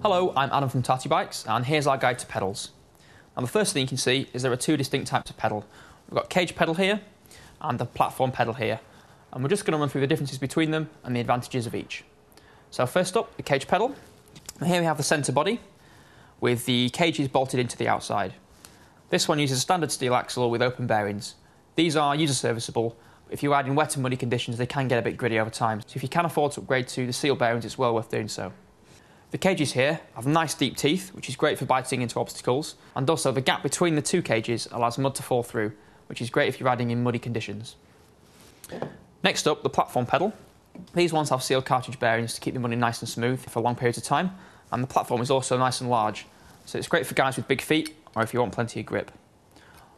Hello, I'm Adam from Tati Bikes, and here's our guide to pedals. And the first thing you can see is there are two distinct types of pedal. We've got cage pedal here and the platform pedal here. And we're just going to run through the differences between them and the advantages of each. So first up, the cage pedal. And here we have the centre body with the cages bolted into the outside. This one uses a standard steel axle with open bearings. These are user serviceable. If you add in wet and muddy conditions, they can get a bit gritty over time. So if you can afford to upgrade to the steel bearings, it's well worth doing so. The cages here have nice deep teeth, which is great for biting into obstacles, and also the gap between the two cages allows mud to fall through, which is great if you're riding in muddy conditions. Next up, the platform pedal. These ones have sealed cartridge bearings to keep them running nice and smooth for long periods of time, and the platform is also nice and large, so it's great for guys with big feet or if you want plenty of grip.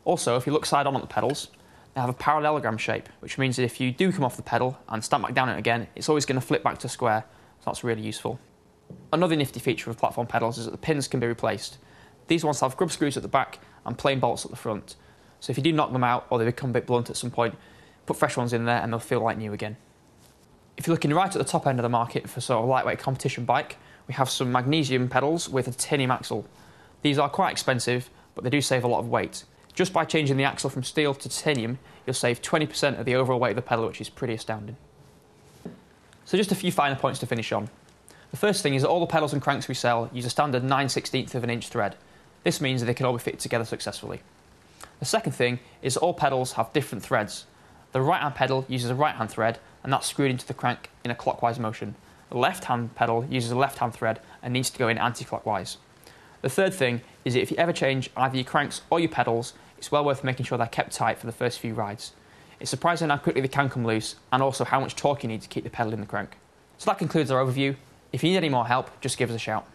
Also, if you look side on at the pedals, they have a parallelogram shape, which means that if you do come off the pedal and stand back down it again, it's always going to flip back to square, so that's really useful. Another nifty feature of platform pedals is that the pins can be replaced. These ones have grub screws at the back and plain bolts at the front, so if you do knock them out or they become a bit blunt at some point, put fresh ones in there and they'll feel like new again. If you're looking right at the top end of the market for sort of lightweight competition bike, we have some magnesium pedals with a titanium axle. These are quite expensive, but they do save a lot of weight. Just by changing the axle from steel to titanium, you'll save 20% of the overall weight of the pedal, which is pretty astounding. So just a few finer points to finish on. The first thing is that all the pedals and cranks we sell use a standard 9/16 of an inch thread. This means that they can all be fitted together successfully. The second thing is that all pedals have different threads. The right hand pedal uses a right hand thread and that's screwed into the crank in a clockwise motion. The left hand pedal uses a left hand thread and needs to go in anti-clockwise. The third thing is that if you ever change either your cranks or your pedals, it's well worth making sure they're kept tight for the first few rides. It's surprising how quickly they can come loose and also how much torque you need to keep the pedal in the crank. So that concludes our overview. If you need any more help, just give us a shout.